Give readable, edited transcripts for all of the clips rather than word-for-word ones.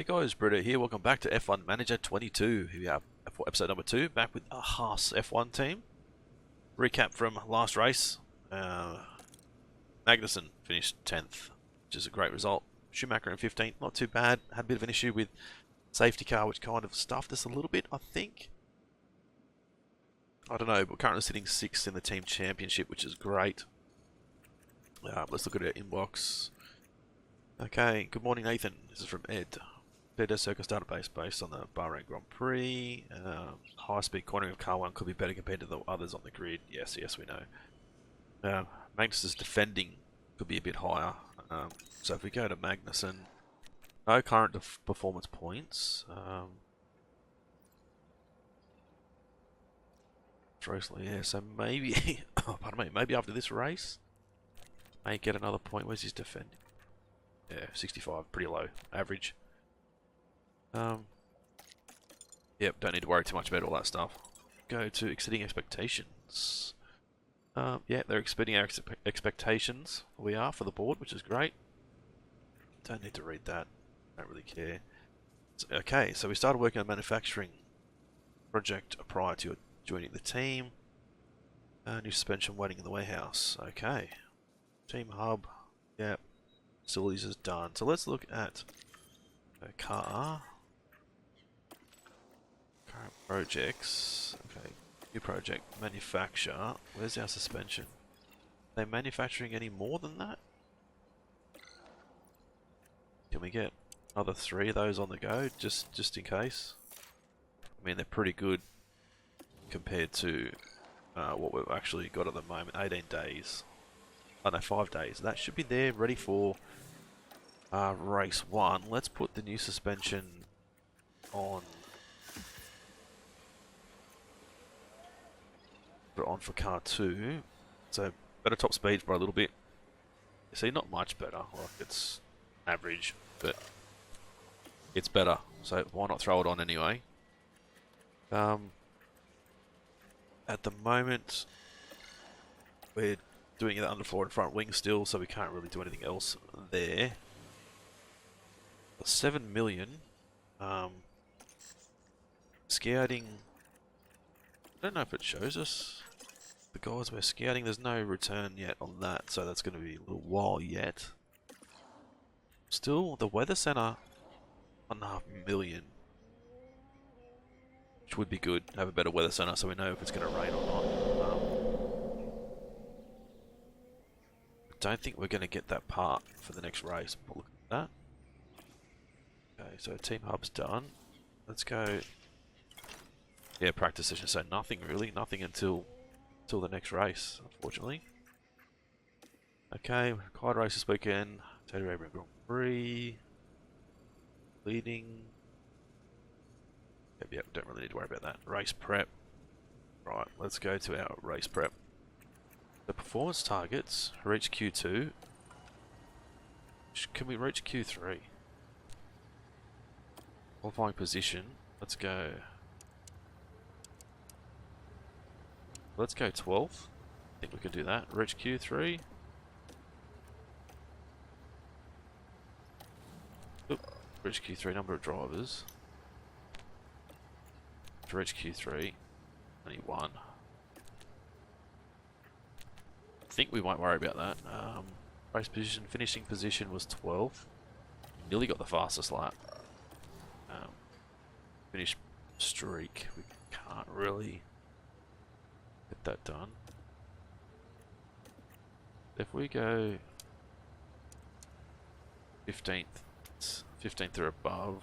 guys, Britto here. Welcome back to F1 Manager 22. Here we are for episode number 2, back with a Haas F1 team. Recap from last race. Magnussen finished 10th, which is a great result. Schumacher in 15th, not too bad. Had a bit of an issue with safety car, which kind of stuffed us a little bit, I think. I don't know, but currently sitting 6th in the team championship, which is great. Let's look at our inbox. Okay, good morning, Nathan. This is from Ed. Better Circus database based on the Bahrain Grand Prix. High-speed cornering of car 1 could be better compared to the others on the grid. Yes, we know. Magnussen's defending could be a bit higher. So if we go to Magnussen, no current performance points. Yeah, so maybe, pardon me, maybe after this race, may get another point. Where's his defending? Yeah, 65, pretty low, average. Yep, don't need to worry too much about all that stuff. Go to exceeding expectations. Yeah, they're exceeding our expectations. We are for the board, which is great. Don't need to read that. Don't really care. Okay, so we started working on a manufacturing project prior to joining the team. New suspension waiting in the warehouse. Okay. Team hub. Yep. Facilities is done. So let's look at a car. Current projects. Okay. New project. Manufacture. Where's our suspension? Are they manufacturing any more than that? Can we get another 3 of those on the go? Just in case. I mean, they're pretty good compared to what we've actually got at the moment. 18 days. Oh no, 5 days. That should be there, ready for race 1. Let's put the new suspension on. Put it on for car 2. So better top speeds by a little bit. See, not much better. Like, it's average, but it's better. So why not throw it on anyway? At the moment, we're doing the underfloor and front wing still, so we can't really do anything else there. 7 million. Scouting. I don't know if it shows us the guys we're scouting. There's no return yet on that, so that's going to be a little while yet. Still, the weather center, 1.5 million. Which would be good. Have a better weather center so we know if it's going to rain or not. Don't think we're going to get that part for the next race. But look at that. Okay, so team hub's done. Let's go. Yeah, practice session. So nothing really, nothing until the next race, unfortunately. Okay, required race this weekend. Saudi Arabia Grand Prix. Leading. Yep, don't really need to worry about that. Race prep. Right, let's go to our race prep. The performance targets, reach Q2. Can we reach Q3? Qualifying position, let's go. Let's go 12th. I think we can do that. Reach Q3. Oop, reach Q3, number of drivers. To reach Q3, only 1. I think we won't worry about that. Race position, finishing position was 12th. Nearly got the fastest lap. Finish streak, we can't really get that done. If we go 15th or above.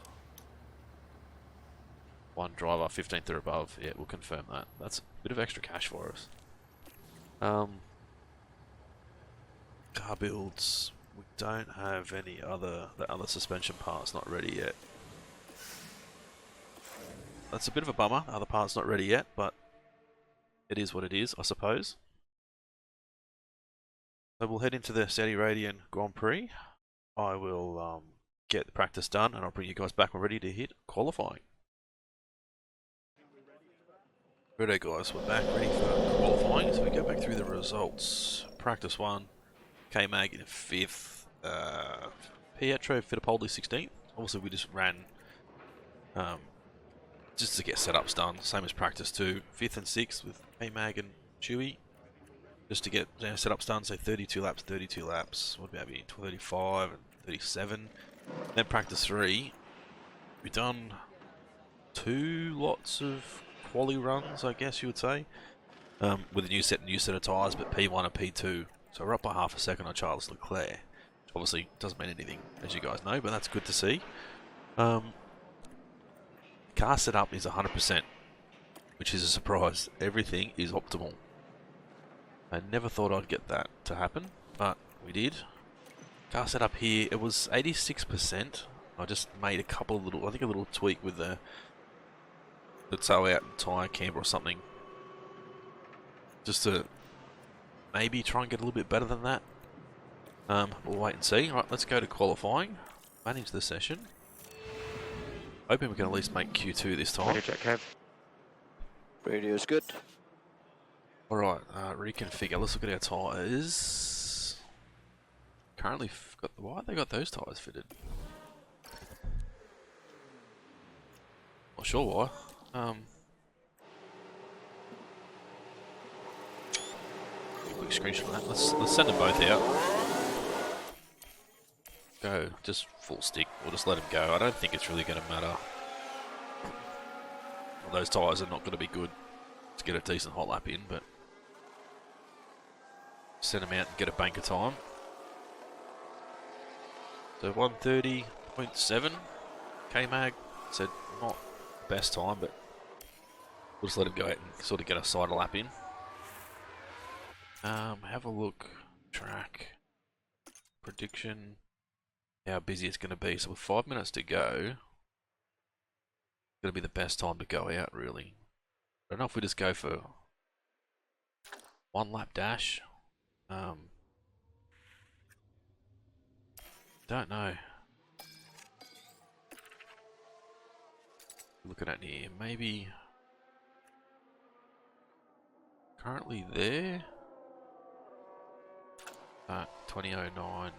1 driver, 15th or above. Yeah, we'll confirm that. That's a bit of extra cash for us. Car builds. We don't have any other. The other suspension part's not ready yet. That's a bit of a bummer. The other part's not ready yet, but it is what it is, I suppose. So we'll head into the Saudi Arabian Grand Prix. I will get the practice done, and I'll bring you guys back when we're ready to hit qualifying. Righto guys, we're back ready for qualifying, so we go back through the results. Practice 1, K-Mag in 5th, Pietro Fittipaldi 16th. Obviously we just ran just to get setups done. Same as practice 2, 5th and 6th with K-Mag and Chewy. Just to get setups done, so 32 laps, 32 laps. What about me? 35 and 37. Then practice 3, we've done 2 lots of quali runs, I guess you would say, with a new set of tyres, but P1 and P2. So we're up by half a second on Charles Leclerc, which obviously doesn't mean anything, as you guys know, but that's good to see. Car setup is 100%, which is a surprise. Everything is optimal. I never thought I'd get that to happen, but we did. Car setup here, it was 86%. I just made a couple of little, I think a little tweak with the tail out and tyre camber or something. Just to maybe try and get a little bit better than that. We'll wait and see. Alright, let's go to qualifying. Manage the session. Hoping we can at least make Q2 this time. Radio check, Kev. Radio's good. Alright, reconfigure. Let's look at our tyres. Currently, why have they got those tyres fitted? Not sure why. Quick screenshot of that. Let's send them both out. Go, just full stick. We'll just let them go. I don't think it's really going to matter. Well, those tyres are not going to be good to get a decent hot lap in, but send them out and get a bank of time. So 1:30.7 K-Mag. Said not best time, but we'll just let him go out and sort of get a side lap in. Have a look. Track. Prediction. How busy it's going to be. So with 5 minutes to go, it's going to be the best time to go out, really. I don't know if we just go for 1 lap dash. Don't know. Looking at here, maybe currently there. 2009.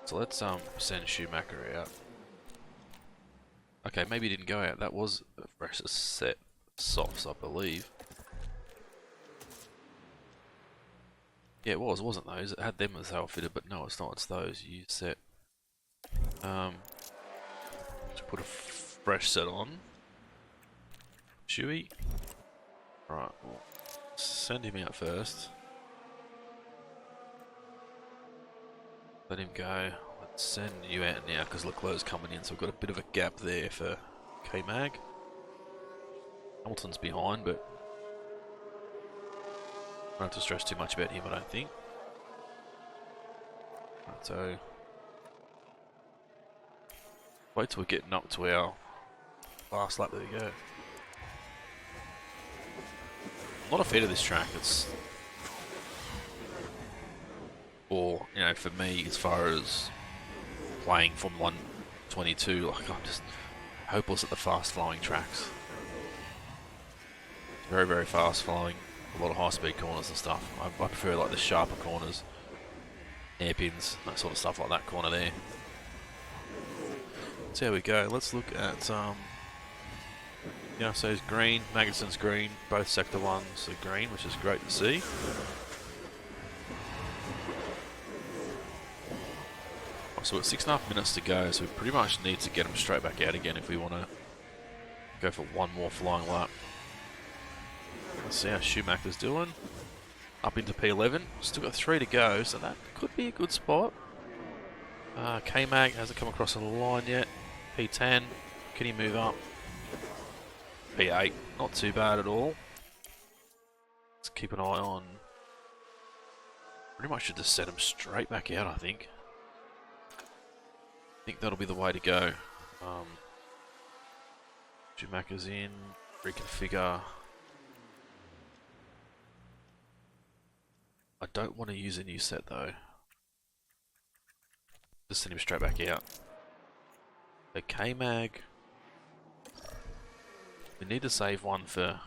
So let's send Schumacher out. Okay, maybe he didn't go out. That was a fresh set softs, I believe. Yeah, it was, wasn't those? It had them as they were fitted, but no, it's not. It's those. You set. Just put a fresh set on. Chewy. Right, we'll send him out first. Let him go. Let's send you out now because Leclerc's coming in, so we've got a bit of a gap there for K-Mag. Hamilton's behind, but I don't have to stress too much about him, I don't think. Right, so wait till we're getting up to our last lap. There we go. I'm not a fan of this track. It's, or you know, for me, as far as playing Formula 122, like I'm just hopeless at the fast-flowing tracks. Very, very fast-flowing. A lot of high-speed corners and stuff. I prefer like the sharper corners, hairpins, that sort of stuff like that corner there. So there we go. Let's look at yeah. So it's green. Magnussen's green. Both sector ones are green, which is great to see. So we've got 6.5 minutes to go, so we pretty much need to get them straight back out again if we want to go for one more flying lap. Let's see how Schumacher's doing. Up into P11. Still got 3 to go, so that could be a good spot. K-Mag hasn't come across the line yet. P10. Can he move up? P8. Not too bad at all. Let's keep an eye on. Pretty much should just set him straight back out, I think. I think that'll be the way to go. Schumacher's in. Reconfigure. I don't want to use a new set though. Just send him straight back out. The K-Mag. We need to save one for.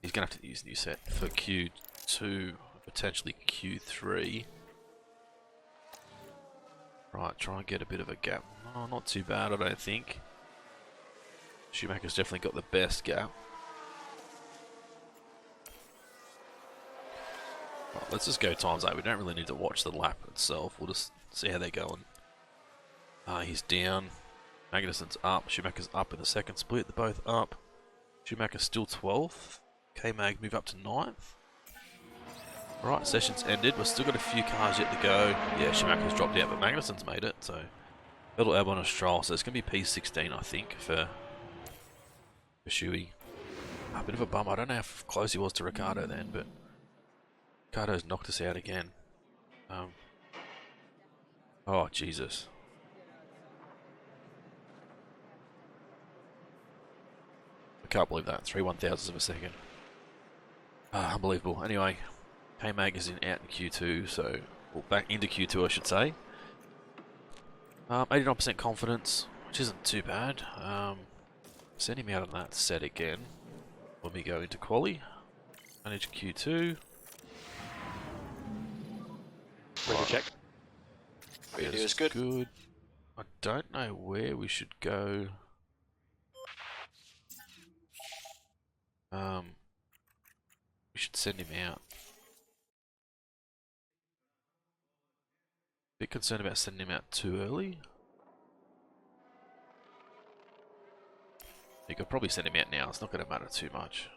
He's going to have to use a new set for Q2, potentially Q3. Right, try and get a bit of a gap. Oh, not too bad, I don't think. Schumacher's definitely got the best gap. Right, let's just go times 8. We don't really need to watch the lap itself. We'll just see how they're going. He's down. Magnussen's up. Schumacher's up in the second split. They're both up. Schumacher's still 12th. K-Mag move up to 9th. Right, session's ended. We've still got a few cars yet to go. Yeah, Schumacher's dropped out, but Magnussen's made it. So, little Albon and Stroll. So it's going to be P16, I think, for Shui. A bit of a bum. I don't know how close he was to Ricciardo then, but Ricciardo's knocked us out again. Oh, Jesus. I can't believe that. 3 1,000ths of a second. Unbelievable. Anyway, K-Mag is out in Q2, so... Well, back into Q2, I should say. 89% confidence, which isn't too bad. Send him out on that set again. When we go into quali. Manage Q2. Radio check. Radio is good. Good. I don't know where we should go. We should send him out. Bit concerned about sending him out too early. You could probably send him out now. It's not going to matter too much.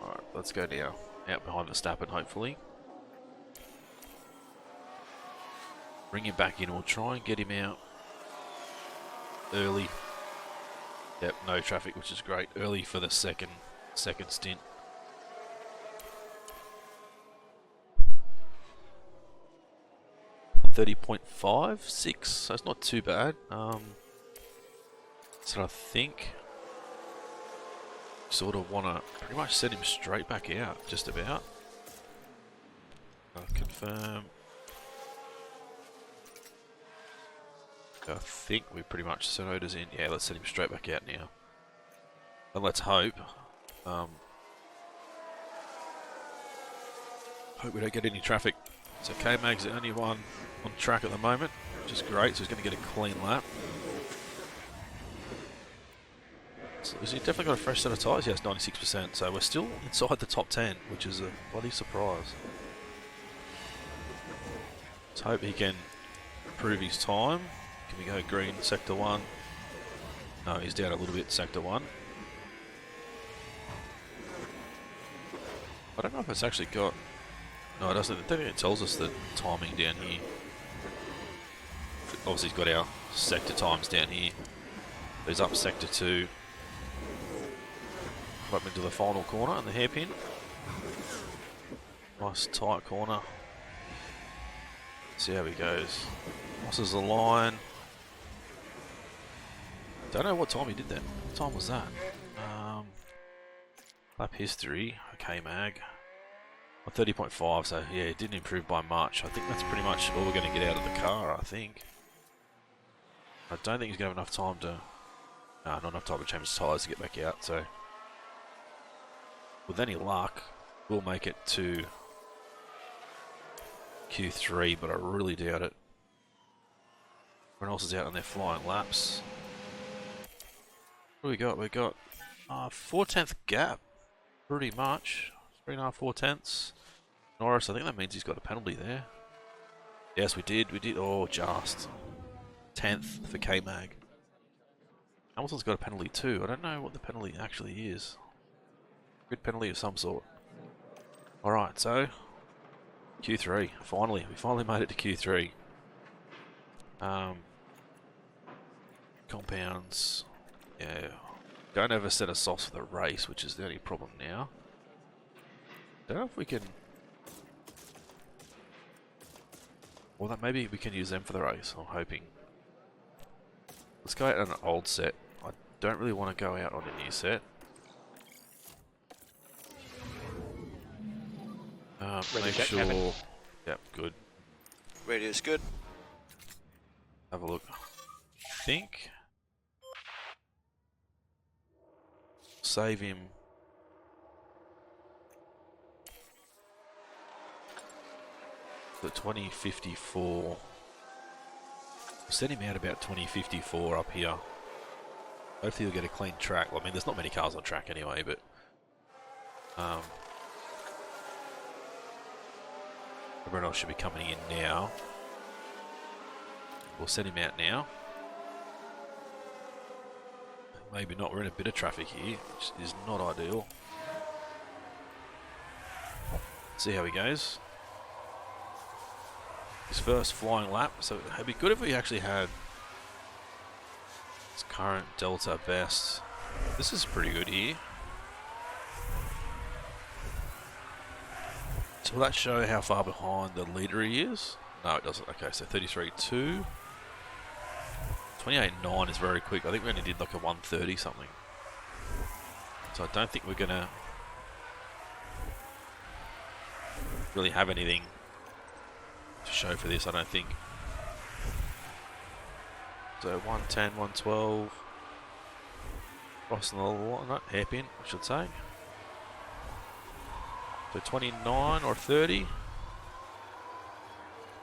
Alright, let's go now. Out behind Verstappen, hopefully. Bring him back in. We'll try and get him out early. Yep, no traffic, which is great. Early for the second stint. $30.56, so it's not too bad. So I think sort of want to pretty much send him straight back out, just about. Confirm. I think we pretty much Sonoda's in. Yeah, let's send him straight back out now. And let's hope. Hope we don't get any traffic. So K-Mag's the only one on track at the moment, which is great. So he's going to get a clean lap. So he's definitely got a fresh set of tyres. He has 96%. So we're still inside the top 10, which is a bloody surprise. Let's hope he can improve his time. Can we go green, sector 1? No, he's down a little bit, sector 1. I don't know if it's actually got... No, it doesn't. I don't think it tells us the timing down here. Obviously, he's got our sector times down here. He's up sector 2. Up into the final corner and the hairpin. Nice tight corner. See how he goes. Crosses the line. Don't know what time he did that. What time was that? Lap history. Okay, Mag. 30.5, so yeah, it didn't improve by much. I think that's pretty much all we're going to get out of the car, I think. I don't think he's going to have enough time to... No, not enough time to change his tyres to get back out, so... With any luck, we'll make it to Q3, but I really doubt it. Everyone else is out on their flying laps. What do we got? We got 4/10 gap, pretty much. 3.5, 4/10. Norris, I think that means he's got a penalty there. Yes, we did. Oh, just 10th for K-Mag. Hamilton's got a penalty too. I don't know what the penalty actually is. Good penalty of some sort. Alright, so Q3. Finally. We finally made it to Q3. Compounds. Yeah. Don't ever set a sauce for the race, which is the only problem now. Don't know if we can... Well, that maybe we can use them for the race, I'm hoping. Let's go out on an old set. I don't really want to go out on a new set. Make sure... Heaven. Yep, good. Radio's good. Have a look. I think... Save him... The 2054. Set him out about 2054 up here. Hopefully he'll get a clean track. Well, I mean, there's not many cars on track anyway, but everyone else should be coming in now. We'll set him out now. Maybe not. We're in a bit of traffic here, which is not ideal. See how he goes. His first flying lap, so it'd be good if we actually had his current Delta best. This is pretty good here. So will that show how far behind the leader he is? No, it doesn't. Okay, so 33.2. 28.9 is very quick. I think we only did like a 130 something. So I don't think we're gonna really have anything to show for this, I don't think. So 110, 112. Crossing the line, no, hairpin, I should say. So 29 or 30.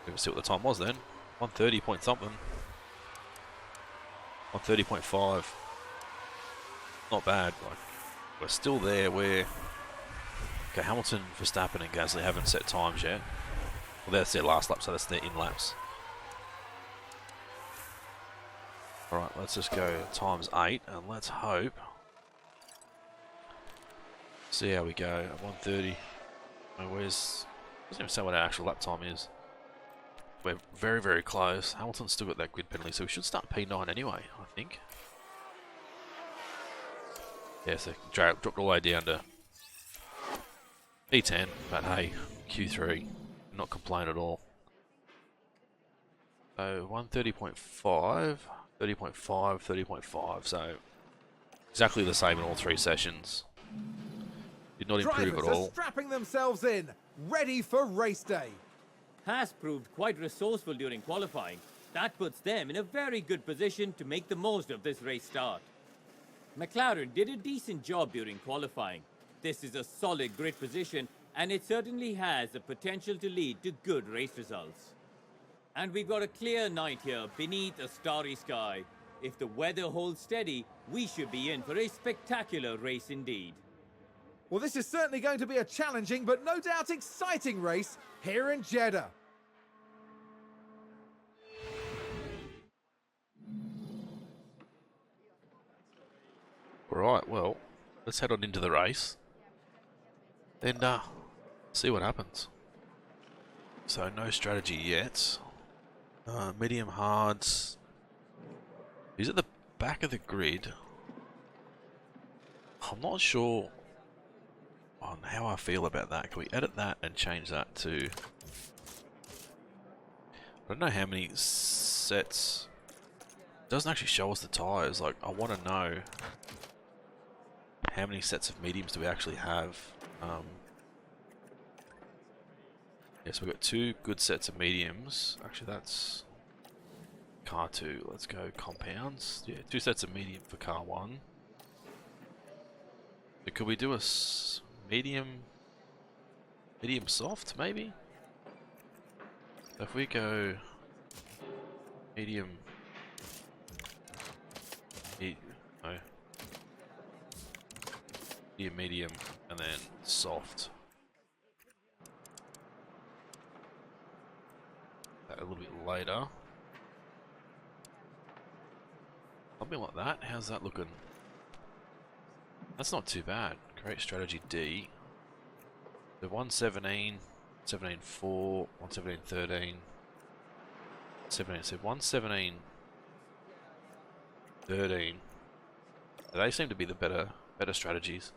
Let's see what the time was then. 130 point something. 130.5. Not bad. Like, we're still there where... Okay, Hamilton, Verstappen and Gasly haven't set times yet. Well, that's their last lap, so that's their in-laps. Alright, let's just go times 8, and let's hope. See how we go at 130. Oh, where's... Doesn't even say what our actual lap time is. We're very, very close. Hamilton's still got that grid penalty, so we should start P9 anyway, I think. Yeah, so dropped all the way down to P10, but hey, Q3, not complain at all. So 130.5, 30.5, 30.5, so exactly the same in all three sessions. Did not improve Drivers at all. are strapping themselves in, ready for race day. Haas proved quite resourceful during qualifying. That puts them in a very good position to make the most of this race start. McLaren did a decent job during qualifying. This is a solid grid position, and it certainly has the potential to lead to good race results. And we've got a clear night here beneath a starry sky. If the weather holds steady, we should be in for a spectacular race indeed. Well, this is certainly going to be a challenging but no doubt exciting race here in Jeddah. Right, well, let's head on into the race and see what happens. So no strategy yet. Medium hards. He's at the back of the grid. I'm not sure on how I feel about that. Can we edit that and change that to... I don't know how many sets... It doesn't actually show us the tyres. Like, I want to know how many sets of mediums do we actually have. Yes, we've got 2 good sets of mediums. Actually, that's car 2. Let's go compounds. Yeah, 2 sets of medium for car 1. So could we do a medium soft, maybe? So if we go medium... medium, and then soft. That a little bit later. Something like that. How's that looking? That's not too bad. Create strategy D. The 117, 17.4, 117.13, 17. So 117.13. They seem to be the better strategies.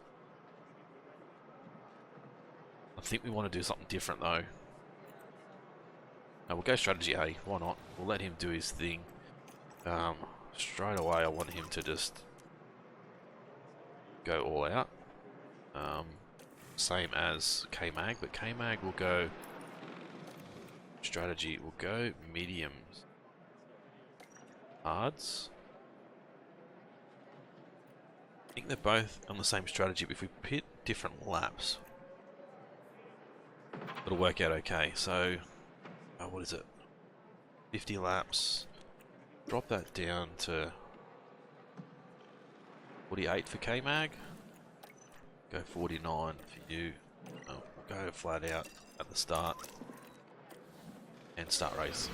I think we want to do something different though. No, we'll go strategy A. Why not? We'll let him do his thing. Straight away, I want him to just go all out. Same as K-Mag, but K-Mag will go strategy. We'll go mediums. Hards. I think they're both on the same strategy, but if we pit different laps, it'll work out okay. So what is it? 50 laps. Drop that down to 48 for K-Mag. Go 49 for you. We'll go flat out at the start and start race.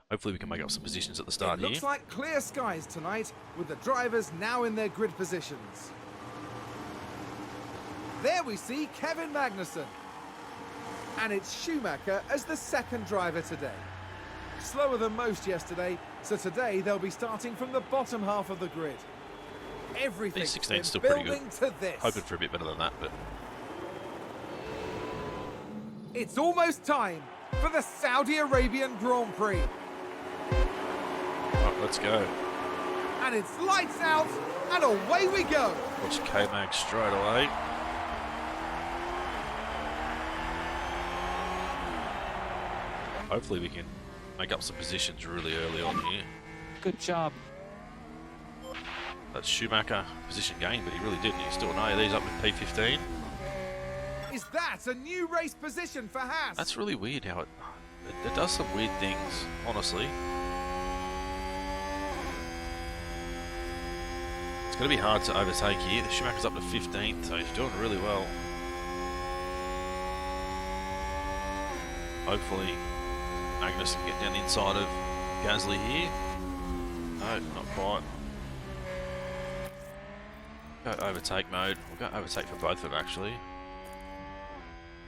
Hopefully we can make up some positions at the start here. Looks like clear skies tonight, with the drivers now in their grid positions. There we see Kevin Magnussen. And it's Schumacher as the second driver today. Slower than most yesterday, so today they'll be starting from the bottom half of the grid. Everything's been still pretty good. building to this. Hoping for a bit better than that, but It's almost time for the Saudi Arabian Grand Prix. right, let's go. And it's lights out, and away we go. Watch K-Mag straight away. Hopefully we can make up some positions really early on here. Good job. That's Schumacher position gain, but he really didn't. He's still no. He's up with P15. Is that a new race position for Haas? That's really weird how it does some weird things, honestly. It's going to be hard to overtake here. The Schumacher's up to 15th, so he's doing really well. Hopefully Magnus can get down the inside of Gasly here. No, not quite. Go overtake mode. We'll go overtake for both of them actually.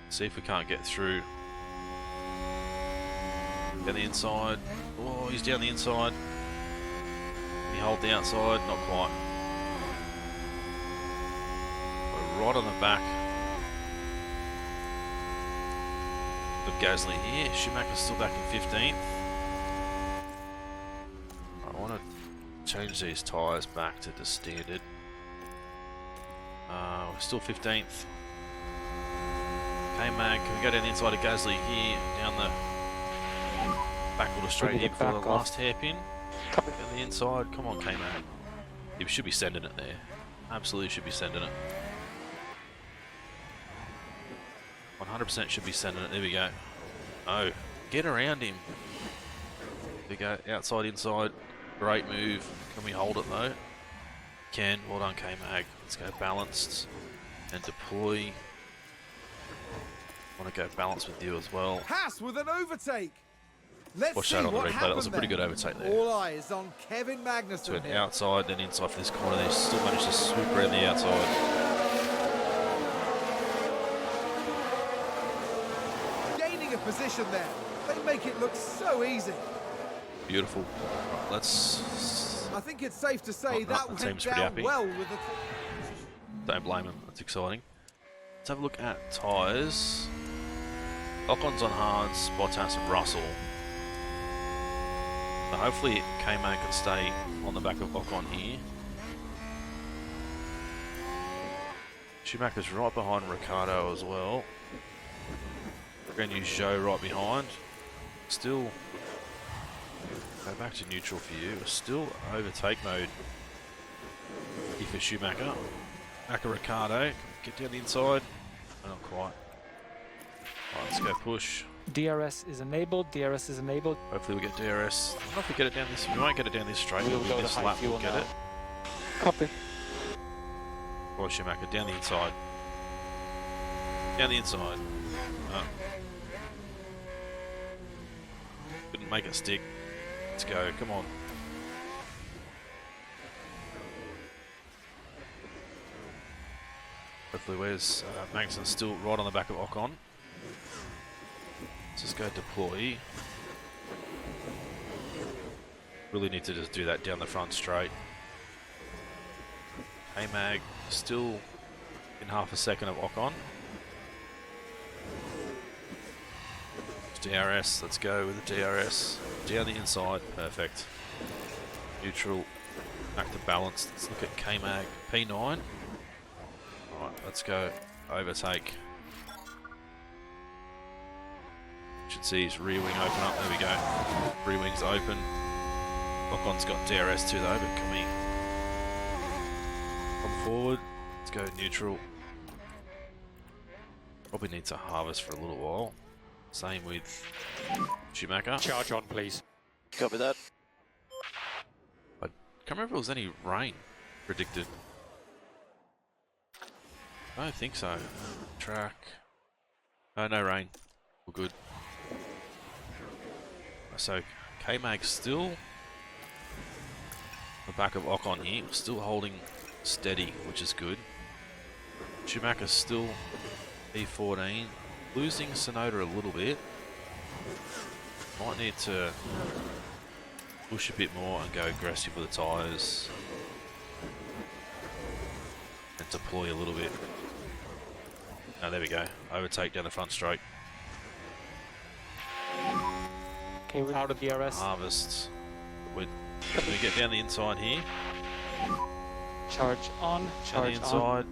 See if we can't get through. Down the inside. Oh, he's down the inside. Can he hold the outside? Not quite. We're right on the back of Gasly here. Schumacher's still back in 15th. I want to change these tyres back to the standard. We're still 15th. K-Mag, can we go down the inside of Gasly here, down the back order straight here before the last hairpin? Down the inside, come on K-Mag. He should be sending it there. Absolutely should be sending it. 100% should be sending it, there we go. Oh, get around him. There we go, outside, inside, great move. Can we hold it though? Can, well done K-Mag. Let's go balanced and deploy. Want to go balance with you as well. Haas with an overtake. Let's Watch see that on the what replay. That was a pretty happened good overtake there. All eyes on Kevin Magnussen To an here. outside, then inside for this corner. They still managed to swoop around the outside. Gaining a position there. They make it look so easy. Beautiful. Right, let's. I think it's safe to say the that went team's pretty down happy. well with the... Don't blame him. That's exciting. Let's have a look at tyres. Ocon's on hards, Bottas and Russell. So hopefully K-Mag can stay on the back of Ocon here. Schumacher's right behind Ricciardo as well. We're going to use Zhou right behind. Still, go back to neutral for you. We're still overtake mode here for Schumacher. Back of Ricciardo. Get down the inside. Oh, not quite. Right, let's go push. DRS is enabled. DRS is enabled. Hopefully we get DRS. I don't know if we get it down this. We won't get it down this straight. We'll But go to this high lap fuel we'll get now. it. Copy. Or Schumacher down the inside. Down the inside. Oh. Couldn't make it stick. Let's go. Come on. Hopefully where's Magnussen still right on the back of Ocon. Let's just go deploy. Really need to just do that down the front straight. K-Mag still in half a second of Ocon. DRS, let's go with the DRS. Down the inside, perfect. Neutral, back to balanced. Let's look at K-Mag, P9. Alright, let's go overtake. Should see his rear wing open up, there we go. Rear wing's open. Ocon's got DRS too though, but can we come forward? Let's go neutral. Probably need to harvest for a little while. Same with Schumacher. Charge on, please. Copy that. I can't remember if there was any rain predicted. I don't think so. Track. Oh, no rain. We're good. So, K-Mag still the back of Ocon here, still holding steady, which is good. Schumacher's still P14, losing Sonoda a little bit. Might need to push a bit more and go aggressive with the tyres and deploy a little bit. Oh, there we go. Overtake down the front straight. Okay, we're out of the RS. Harvest. We get down the inside here. Charge on. Down the Charge inside. on.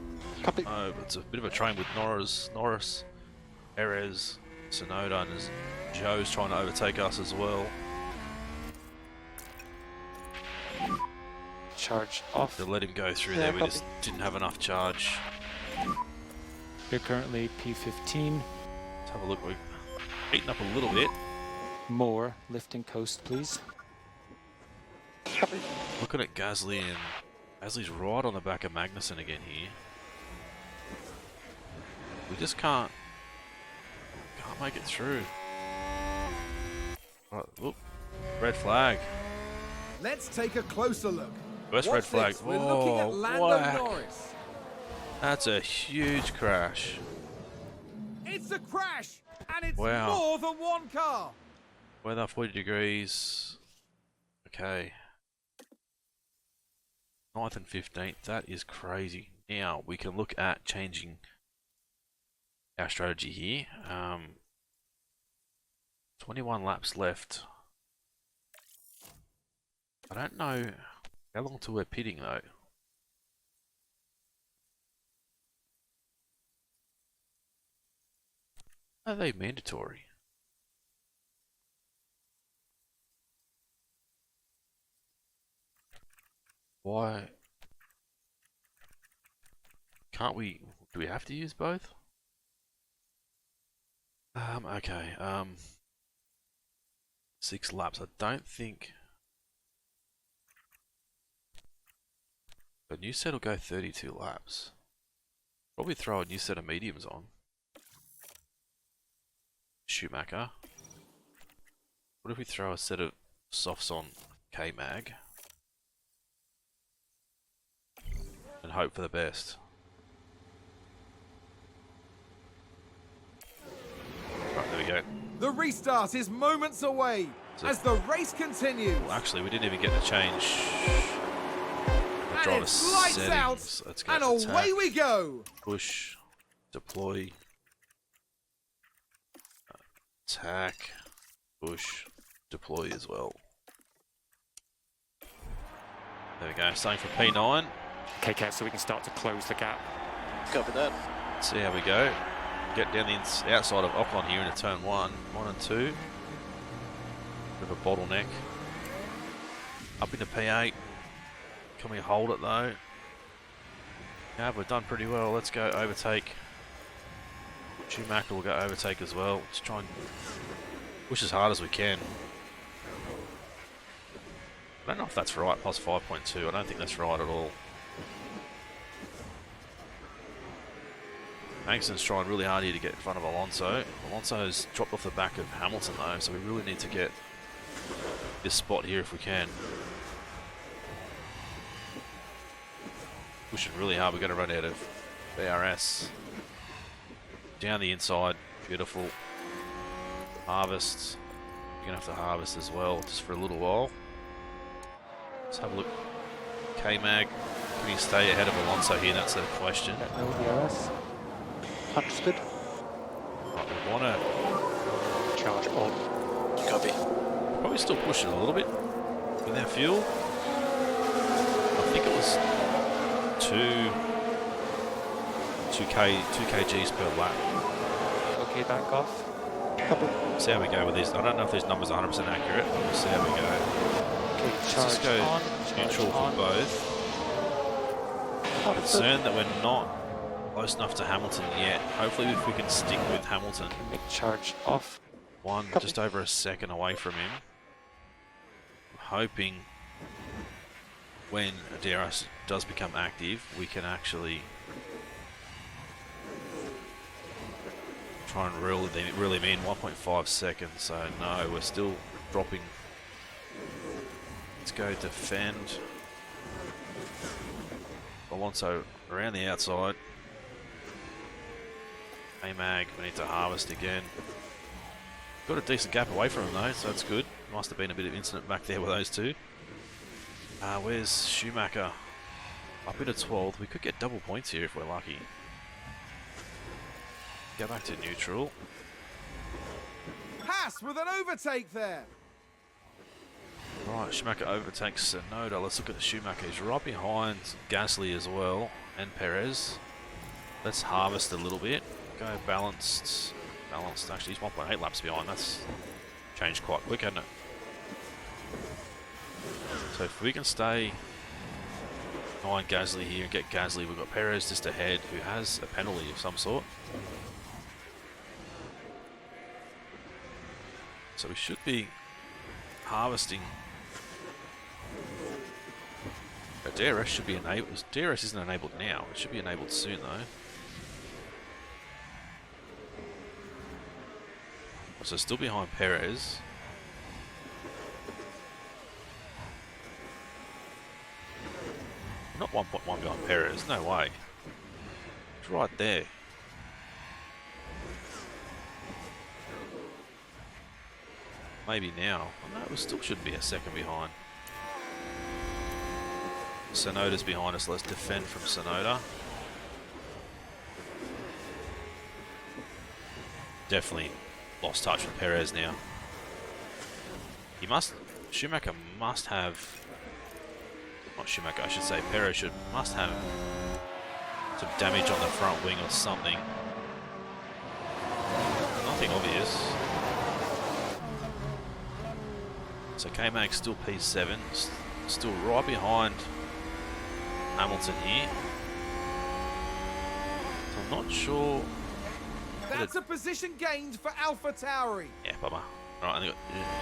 Copy. Oh, it's a bit of a train with Norris, Perez, Sonoda, and Joe's trying to overtake us as well. Charge off. To let him go through Yeah, there, we copy. just didn't have enough charge. We're currently P15. Let's have a look. We're heating up a little bit. More lifting coast, please. Looking at Gasly, and Gasly's right on the back of Magnussen again here. We just can't make it through. Right, look, red flag. Let's take a closer look. Where's red What's flag? this? We're looking at Oh, Lando whack. Norris. That's a huge crash. It's a crash, and it's Wow. more than one car. Weather 40 degrees. Okay. 9th and 15th. That is crazy. Now we can look at changing our strategy here. 21 laps left. I don't know how long till we're pitting though. Are they mandatory? Why can't we? Do we have to use both? Okay. 6 laps. I don't think a new set will go 32 laps. Probably throw a new set of mediums on. Schumacher. What if we throw a set of softs on K-Mag and hope for the best? Right, there we go. The restart is moments away So- as the race continues. Well, actually, we didn't even get to change the And driver it's lights settings. out, Let's go and to away attack, we go. push, deploy, attack, push, deploy as well. There we go, starting from P9. Okay, Kev, so we can start to close the gap. Copy that. Let's see how we go. Get down the outside of Ocon here into turn 1 and 2. Bit of a bottleneck. Up into P8. Can we hold it though? Yeah, we've done pretty well. Let's go overtake. Schumacher will go overtake as well. Let's try and push as hard as we can. I don't know if that's right, plus 5.2. I don't think that's right at all. Magson's trying really hard here to get in front of Alonso. Alonso's dropped off the back of Hamilton though, so we really need to get this spot here if we can. Pushing really hard, we're going to run out of BRS. Down the inside, beautiful. Harvest. You're going to have to harvest as well, just for a little while. Let's have a look. K-Mag, can he stay ahead of Alonso here? That's the question. No DRS. Understood. Right, we want to Charge on. Copy. probably still push it a little bit with our fuel. I think it was 2 kgs per lap. Okay, back off. See how we go with these. I don't know if these numbers are 100% accurate, but we'll see how we go. Okay, Let's charge just go on. neutral for both. Concerned that we're not close enough to Hamilton yet. Hopefully if we can stick with Hamilton. Make charge off. Copy. just over a second away from him. I'm hoping when DRS does become active, we can actually try and reel him in. 1.5 seconds, so no, we're still dropping. Let's go defend. Alonso around the outside. A-Mag, we need to harvest again. Got a decent gap away from him though, so that's good. Must have been a bit of incident back there with those two. Where's Schumacher? Up into 12th. We could get double points here if we're lucky. Go back to neutral. Haas with an overtake there. Right, Schumacher overtakes Sonoda. Let's look at the Schumacher. He's right behind Gasly as well, and Perez. Let's harvest a little bit. Go balanced. Balanced, actually, he's 1.8 laps behind. That's changed quite quick, hasn't it? So if we can stay behind Gasly here and get Gasly, we've got Perez just ahead, who has a penalty of some sort. So we should be harvesting. DRS should be enabled. DRS isn't enabled now. It should be enabled soon though. So still behind Perez. Not 1.1 behind Perez, no way. It's right there. Maybe now. Oh, no, we still should be a second behind. Sonoda's behind us, let's defend from Sonoda. Definitely lost touch with Perez now. Schumacher must have, not Schumacher, I should say, Perez must have some damage on the front wing or something. Nothing obvious. So K-Mag still P7, still right behind Hamilton here. So I'm not sure. That's a position gained for AlphaTauri. Yeah, bummer. Alright, and they got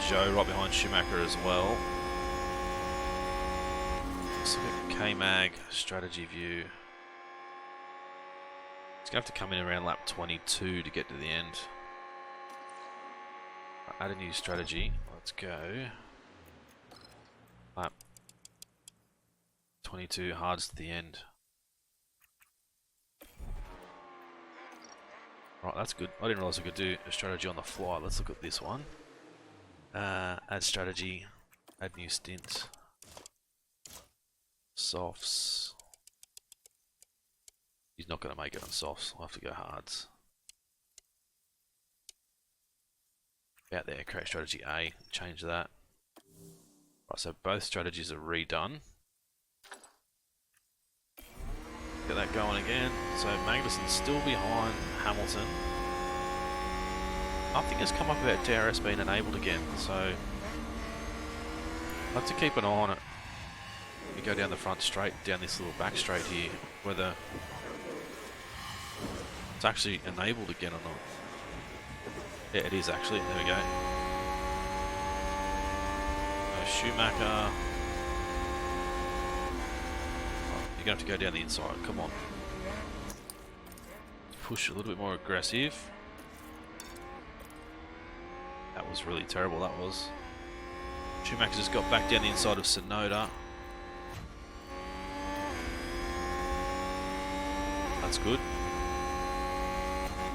Joe right behind Schumacher as well. Let's look at K-Mag strategy view. It's going to have to come in around lap 22 to get to the end. Add a new strategy. Let's go. Lap 22, hards to the end. Right, that's good. I didn't realize we could do a strategy on the fly. Let's look at this one. Add strategy. Add new stint. Softs. He's not going to make it on softs. I'll have to go hards. Out there, create strategy A. Change that. Right, so both strategies are redone. Get that going again. So Magnussen's still behind Hamilton. Nothing has come up about DRS being enabled again, so I'll have to keep an eye on it. We go down the front straight, down this little back straight here, whether it's actually enabled again or not. Yeah, it is actually. There we go. Schumacher. You're going to have to go down the inside. Come on. Push a little bit more aggressive. That was really terrible, that was. Schumacher just got back down the inside of Sonoda. That's good.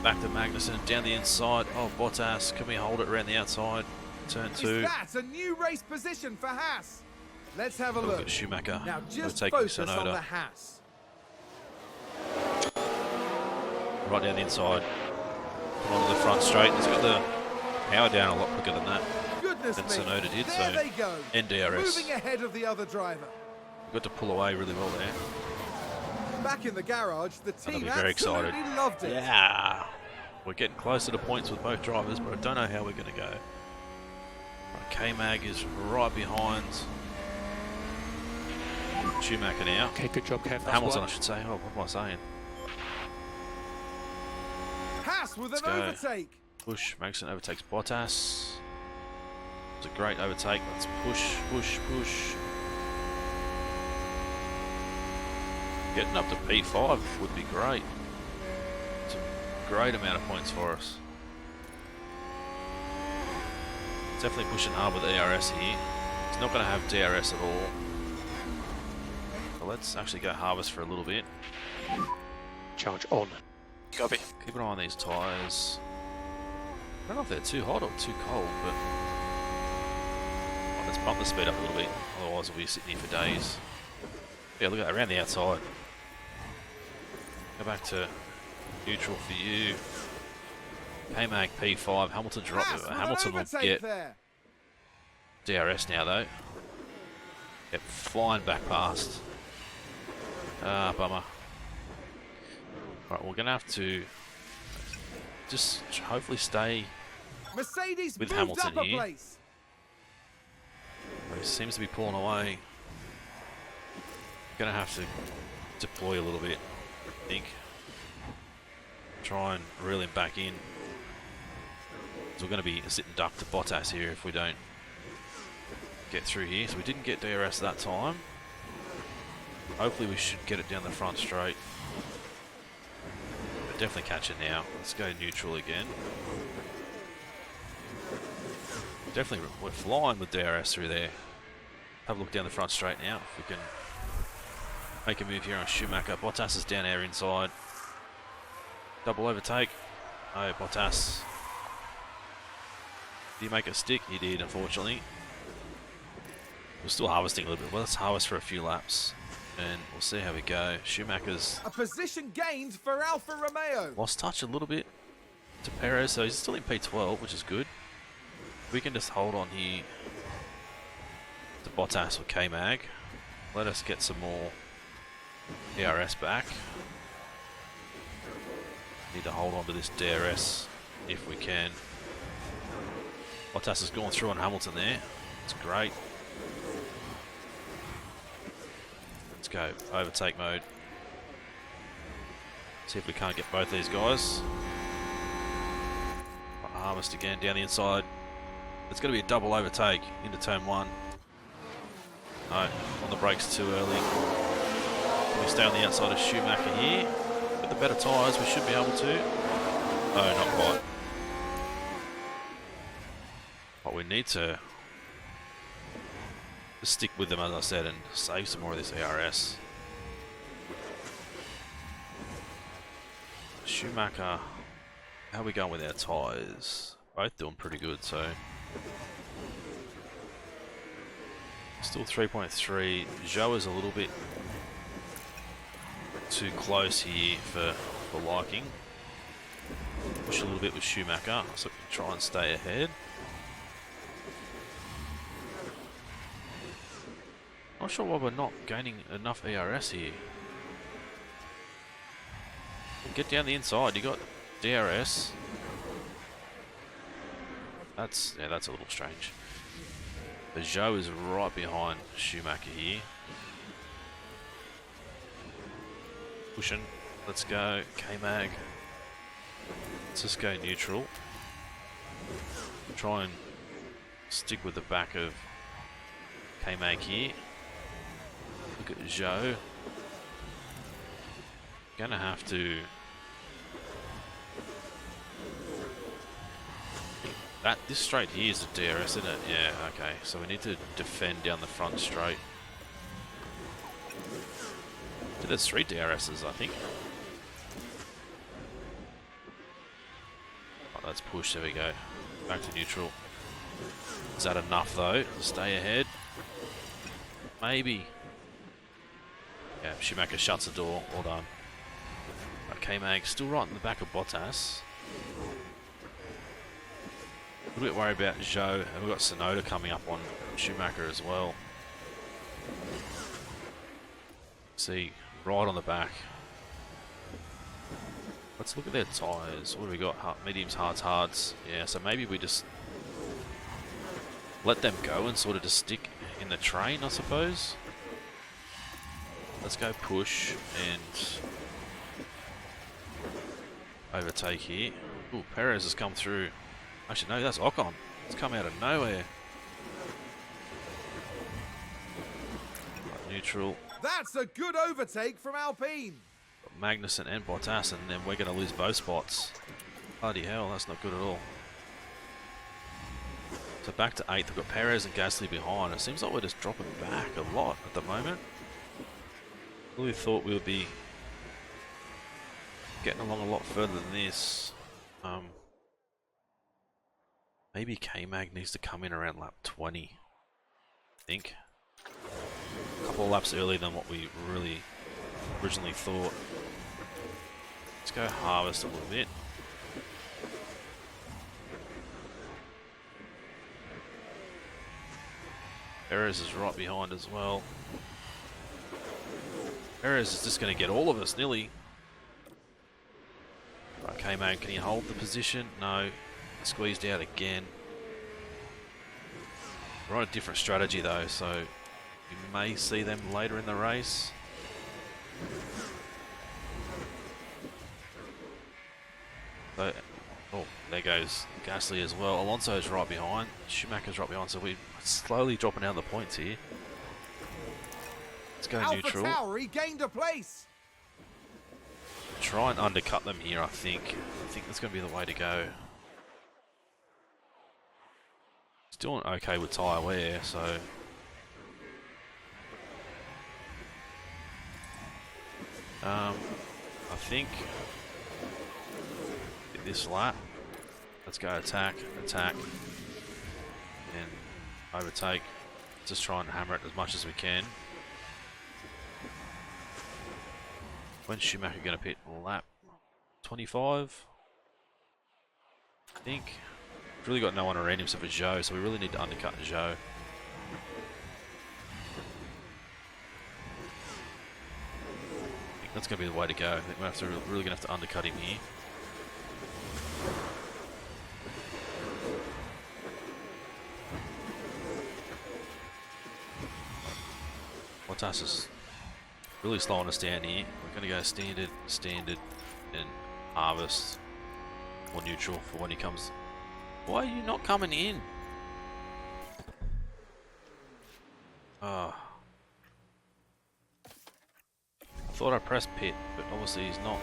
Back to Magnussen, down the inside. Oh, Bottas, can we hold it around the outside? Turn 2. Is that a new race position for Haas? Let's have a look. At Schumacher. Now just taking focus Sonoda on the Haas. right down the inside. Come on to the front straight. It's got the power down a lot quicker than that. Goodness Than me. Sonoda did. There So they go. NDRS. Moving ahead of the other driver. Got to pull away really well there. Back in the garage, the team be very excited. absolutely loved it. Yeah. We're getting closer to points with both drivers, but I don't know how we're going to go. Right, K-Mag is right behind Schumacher now. Okay, good job, Kev. Hamilton, I should say. Oh, what am I saying? Haas with an Let's go. overtake. Push. Magnussen overtakes Bottas. It's a great overtake. Let's push, push, push. Getting up to P5 would be great. It's a great amount of points for us. Definitely pushing hard with ERS here. He's not going to have DRS at all. So let's actually go harvest for a little bit. Charge on. Copy. Keep an eye on these tyres. I don't know if they're too hot or too cold, but let's bump the speed up a little bit. Otherwise, we'll be sitting here for days. Yeah, look at that, around the outside. Go back to neutral for you. K-Mag P5. Hamilton drop. Hamilton will get DRS now, though. Yep, flying back past. Ah, bummer. Right, we're going to have to just hopefully stay Mercedes with moved Hamilton up a here. place. He seems to be pulling away. Going to have to deploy a little bit, I think. Try and reel him back in. So we're going to be sitting duck to Bottas here if we don't get through here. So we didn't get DRS that time. Hopefully we should get it down the front straight. But definitely catch it now. Let's go neutral again. Definitely, we're flying with DRS through there. Have a look down the front straight now. If we can make a move here on Schumacher. Bottas is down there inside. Double overtake. Oh, Bottas. Did he make a stick? He did, unfortunately. We're still harvesting a little bit. Well, let's harvest for a few laps. And we'll see how we go. Schumacher's A position gained for Alfa Romeo. lost touch a little bit to Perez, so he's still in P12, which is good. We can just hold on here to Bottas or K-Mag. Let us get some more DRS back. Need to hold on to this DRS if we can. Bottas has gone through on Hamilton there. It's great. Let's go overtake mode. See if we can't get both these guys. Harvest again down the inside. It's going to be a double overtake into turn 1. No, on the brakes too early. Can we stay on the outside of Schumacher here? With the better tyres, we should be able to. No, not quite. But we need to just stick with them, as I said, and save some more of this ARS. Schumacher, how are we going with our tyres? Both doing pretty good, so. Still 3.3. Zhou is a little bit too close here for liking. Push a little bit with Schumacher, so we can try and stay ahead. Not sure why we're not gaining enough ERS here. Get down the inside, you got DRS. That's a little strange. But Zhou is right behind Schumacher here. Pushing. Let's go. K-Mag. Let's just go neutral. Try and stick with the back of K-Mag here. Look at Zhou. Gonna have to. This straight here is the DRS, isn't it? Yeah, okay. So we need to defend down the front straight. So there's 3 DRSs, I think. Oh, that's push. There we go. Back to neutral. Is that enough though? Stay ahead. Maybe. Yeah, Schumacher shuts the door. Well done. K-Mag still right in the back of Bottas. A little bit worried about Zhou, and we've got Sonoda coming up on Schumacher as well. See, right on the back. Let's look at their tyres. What do we got? Mediums, hards. Yeah, so maybe we just let them go and sort of just stick in the train, I suppose. Let's go push and overtake here. Ooh, Perez has come through. Actually, no, that's Ocon. It's come out of nowhere. Right, neutral. That's a good overtake from Alpine. Got Magnussen and Bottas, and then we're going to lose both spots. Bloody hell, that's not good at all. So back to 8th. We've got Perez and Gasly behind. It seems like we're just dropping back a lot at the moment. Really thought we would be getting along a lot further than this. Maybe K-Mag needs to come in around lap 20, I think. A couple of laps earlier than what we really originally thought. Let's go harvest a little bit. Perez is right behind as well. Perez is just going to get all of us, nearly. Right, K-Mag, can he hold the position? No. Squeezed out again. We're on a different strategy though, so we may see them later in the race. So, oh, there goes Gasly as well. Alonso's right behind. Schumacher's right behind, so we're slowly dropping out the points here. Let's go neutral. AlphaTauri gained a place. Try and undercut them here, I think. I think that's going to be the way to go. Still okay with tyre wear, so... I think... this lap. Let's go attack, attack, and overtake. Just try and hammer it as much as we can. When's Schumacher going to pit? Lap 25? I think. We've really got no one around him except for Zhou, so we really need to undercut Zhou. I think that's going to be the way to go. I think we're really going to have to undercut him here. Bottas is really slowing us down here. We're going to go standard, standard, and harvest or neutral for when he comes. Why are you not coming in? I thought I pressed pit, but obviously he's not.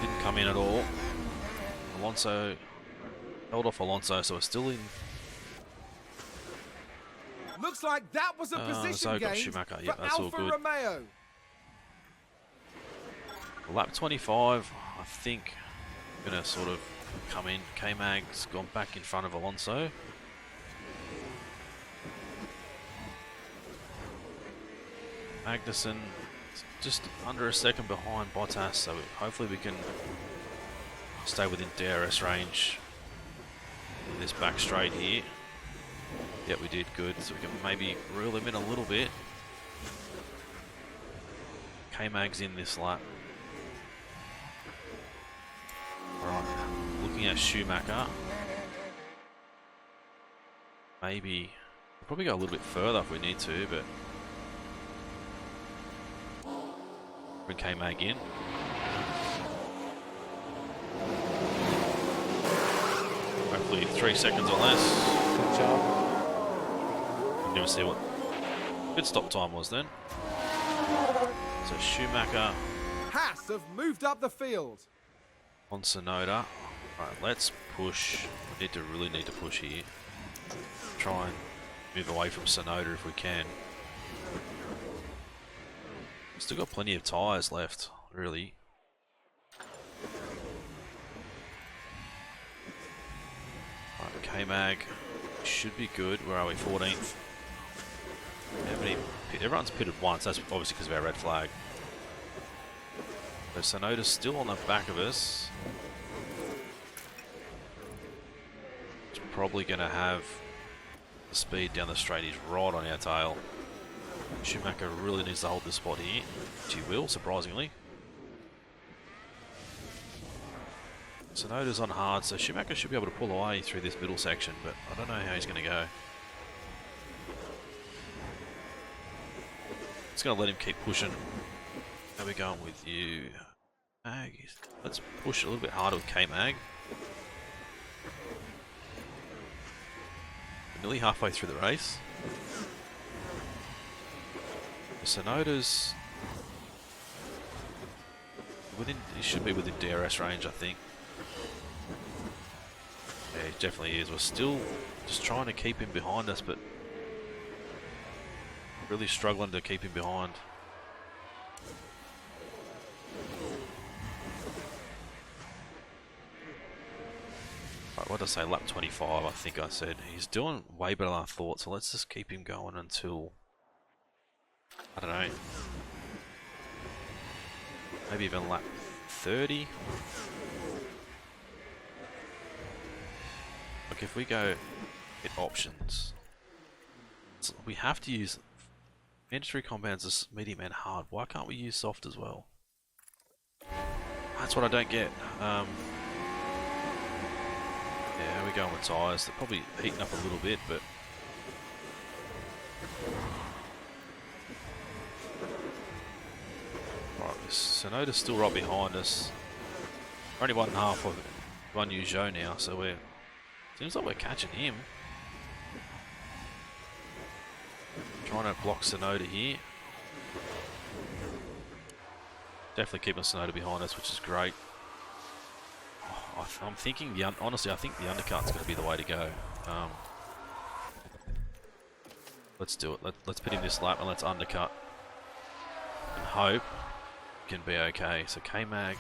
Didn't come in at all. Alonso held off Alonso, so we're still in. Looks like that was a position so got gain Schumacher. for Yeah, that's all Alfa good. Romeo. Lap 25, I think, gonna sort of come in. K-Mag's gone back in front of Alonso. Magnussen just under a second behind Bottas, so hopefully we can stay within DRS range in this back straight here. Yeah, we did good, so we can maybe reel him in a little bit. K-Mag's in this lap. Alright, looking at Schumacher. Maybe, we'll probably go a little bit further if we need to, but... bring K-Mag in. Hopefully 3 seconds or less. Good job. Didn't even see what good stop time was then. So Schumacher Haas have moved up the field. on Tsunoda. Alright, let's push. We really need to push here. Try and move away from Tsunoda if we can. Still got plenty of tyres left, really. Alright, K-Mag should be good. Where are we? 14th. Everyone's pitted once. That's obviously because of our red flag. So Tsunoda's still on the back of us. He's probably going to have the speed down the straight. He's right on our tail. Schumacher really needs to hold this spot here, which he will, surprisingly. Tsunoda's on hard, so Schumacher should be able to pull away through this middle section, but I don't know how he's going to go. Just going to let him keep pushing. How are we going with you? Mag. Let's push a little bit harder with K-Mag. Nearly halfway through the race. Sonoda's within. He should be within DRS range, I think. Yeah, he definitely is. We're still just trying to keep him behind us, but really struggling to keep him behind. Right, what did I say? Lap 25, I think I said. He's doing way better than I thought, so let's just keep him going until, I don't know, maybe even lap 30. Look, if we go hit options, we have to use mandatory compounds as medium and hard. Why can't we use soft as well? That's what I don't get. Yeah, we're going with tyres. They're probably heating up a little bit, but right, Sonoda's still right behind us. We're only 1.5 of one Ujo now, so we're seems like we're catching him. Trying to block Sonoda here. Definitely keeping Sonoda behind us, which is great. I'm thinking honestly, I think the undercut's going to be the way to go. Let's do it. Let's put him this lap and let's undercut and hope it can be okay. So K-Mag,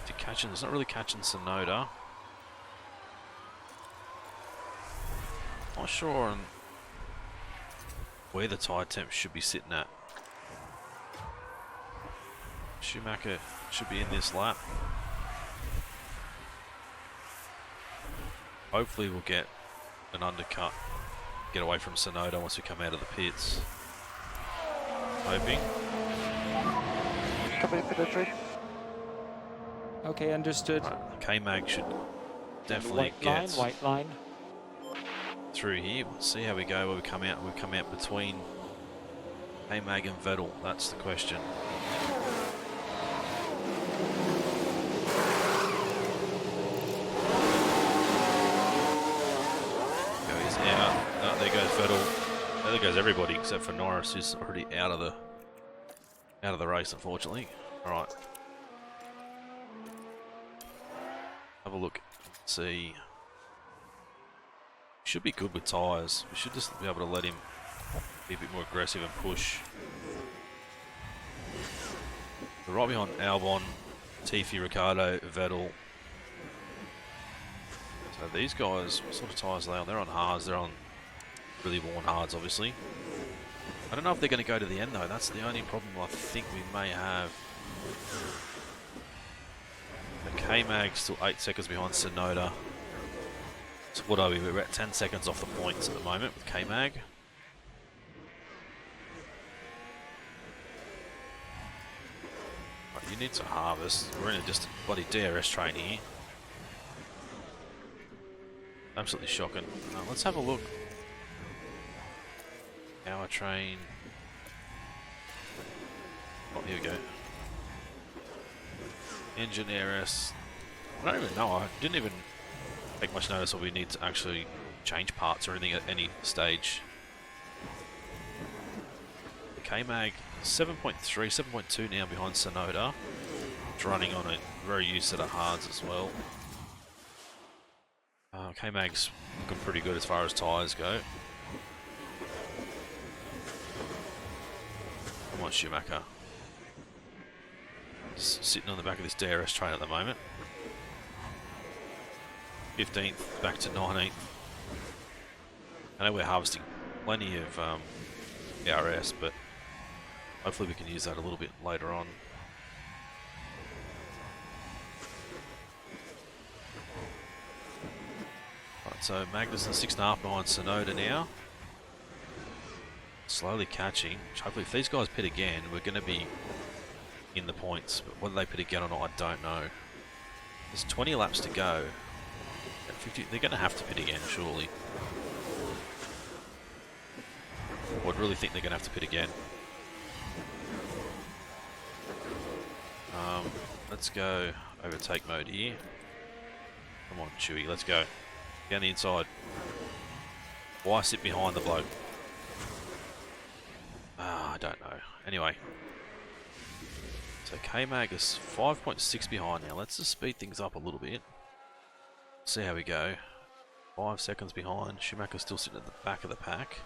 it's not really catching Sonoda. Not sure on where the tire temp should be sitting at. Schumacher should be in this lap. Hopefully we'll get an undercut, get away from Sonoda once we come out of the pits. Hoping. Company penetration. Okay, understood. Right, K-Mag should definitely get white line. through here. We'll see how we go where we come out. We've come out between K-Mag and Vettel. That's the question. There goes Vettel. There goes everybody except for Norris, who's already out of the race, unfortunately. All right, have a look. See, should be good with tyres. We should just be able to let him be a bit more aggressive and push. We're right behind Albon, Tiffy, Ricardo, Vettel. So these guys, what sort of tyres are they on? They're on Haas. They're on really worn hards, obviously. I don't know if they're going to go to the end though. That's the only problem I think we may have. The K-Mag still 8 seconds behind Sonoda. So what are we? We're at 10 seconds off the points at the moment with K-Mag. Right, you need to harvest. We're in a just bloody DRS train here. Absolutely shocking. Let's have a look. Power train. Oh, here we go. Engine RS. I don't even know. I didn't even take much notice that we need to actually change parts or anything at any stage. The K-Mag 7.3, 7.2 now behind Sonoda. It's running on a very used set of hards as well. K-Mag's looking pretty good as far as tyres go. Come on, Schumacher. Just sitting on the back of this DRS train at the moment. 15th, back to 19th. I know we're harvesting plenty of DRS, but hopefully we can use that a little bit later on. Right, so Magnussen 6.5 behind Sonoda now. Slowly catching. Hopefully if these guys pit again, we're going to be in the points. But whether they pit again or not, I don't know. There's 20 laps to go. At 50, they're going to have to pit again, surely. I'd really think they're going to have to pit again. Let's go overtake mode here. Come on, Chewy, let's go. Down the inside. Why sit behind the bloke? I don't know. Anyway. So K-Mag is 5.6 behind now. Let's just speed things up a little bit. See how we go. 5 seconds behind. Schumacher's still sitting at the back of the pack.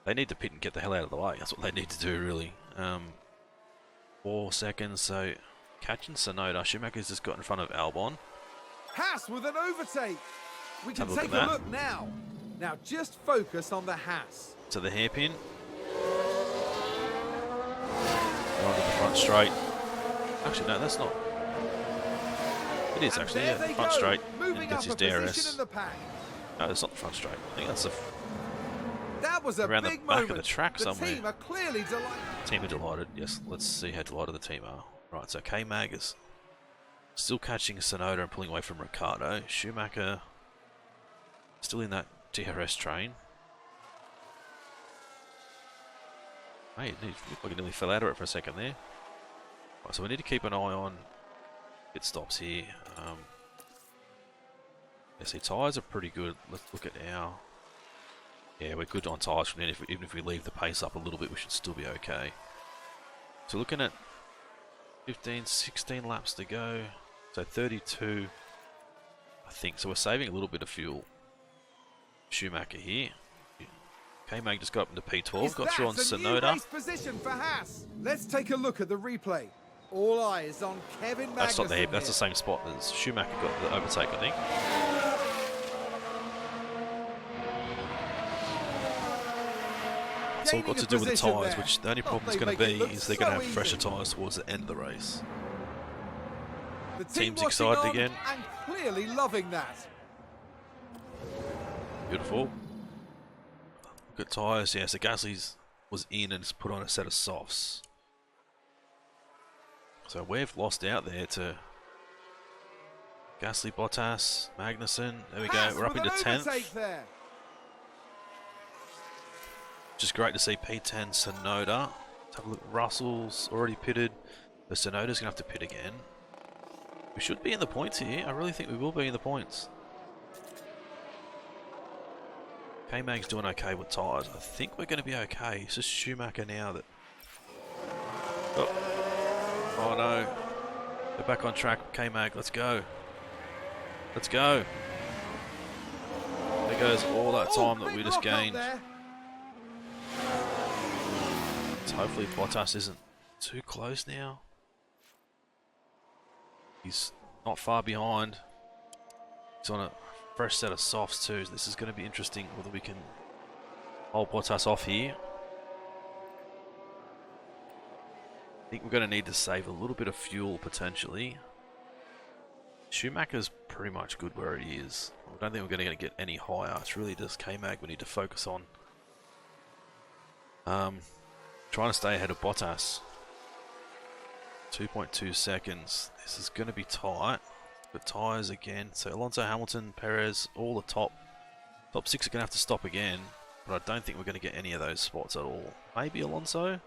They need to pit and get the hell out of the way. That's what they need to do, really. 4 seconds, so catching Sonoda. Schumacher's just got in front of Albon. Haas with an overtake. We can Have a look take at a that. look now. Now just focus on the Haas. To the hairpin. Onto the front straight. Actually, no, that's not. It is And actually, there yeah, the they front go, straight. moving And that's up his a position DRS. in the pack. No, that's not the front straight. I think that's the That was a around the big back moment. of the track the somewhere. team are clearly delighted. Team are delighted. Yes, let's see how delighted the team are. Right, so K-Mag is still catching Sonoda and pulling away from Ricciardo. Schumacher still in that DRS train. Hey, it looked like it nearly fell out of it for a second there. Right, so we need to keep an eye on pit stops here. Yeah, see, tyres are pretty good. Let's look at our... Yeah, we're good on tyres from then. Even if we leave the pace up a little bit, we should still be okay. So looking at 15, 16 laps to go. So 32, I think. So we're saving a little bit of fuel. Schumacher here. K-Mag just got up into P12. Is Got through on that a new Sonoda. race position for Haas? Let's take a look at the replay. All eyes on Kevin Magnussen. That's not the head. That's here. the same spot as Schumacher got the overtake, I think. It's all got to do with the tyres, which the only problem's going to be is they're going to have fresher tyres towards the end of the race. The team Team's watching excited on again. and clearly loving that. Beautiful. Look at tyres. Yeah, so Gasly's was in and has put on a set of softs. So we've lost out there to Gasly, Bottas, Magnussen. There we go. Haas We're up with into an 10th. overtake there. Just great to see P10 Sonoda. Let's have a look. Russell's already pitted. The Sonoda's going to have to pit again. We should be in the points here. I really think we will be in the points. K-Mag's doing okay with tyres. I think we're going to be okay. It's just Schumacher now that... Oh no. We're back on track. K-Mag, let's go. Let's go. There goes all that time that we just gained. So hopefully Bottas isn't too close now. He's not far behind. He's on a fresh set of softs too. So this is going to be interesting whether we can hold Bottas off here. I think we're going to need to save a little bit of fuel potentially. Schumacher's pretty much good where he is. I don't think we're going to get any higher. It's really just K-Mag we need to focus on. Trying to stay ahead of Bottas. 2.2 seconds. This is going to be tight. But tyres again. So Alonso, Hamilton, Perez, all the top 6 are going to have to stop again. But I don't think we're going to get any of those spots at all. Maybe Alonso.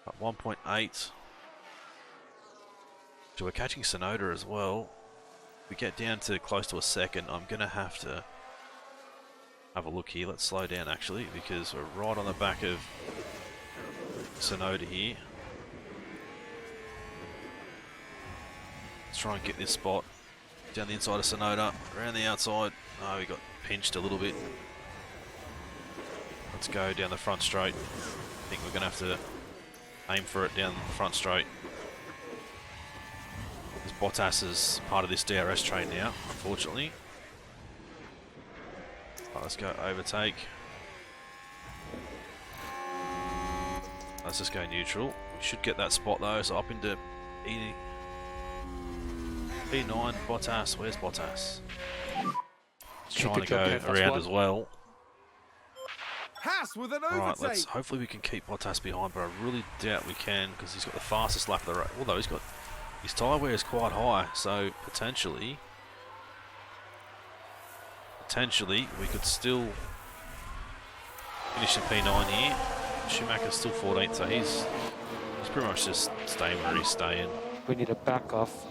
At 1.8. So we're catching Sonoda as well. If we get down to close to a second, I'm going to have to have a look here. Let's slow down actually, because we're right on the back of Sonoda here. Let's try and get this spot down the inside of Sonoda, around the outside. Oh, we got pinched a little bit. Let's go down the front straight. I think we're going to have to aim for it down the front straight. Because Bottas is part of this DRS train now, unfortunately. Right, let's go overtake. Let's just go neutral. We should get that spot though, so up into P9, Bottas. Where's Bottas? He's trying to go around as well. Haas with an Right, overtake. hopefully we can keep Bottas behind, but I really doubt we can because he's got the fastest lap of the race. Although his tyre wear is quite high, so potentially we could still Finishing P9 here. Schumacher's still 14th, so he's pretty much just staying where he's staying. We need a back off.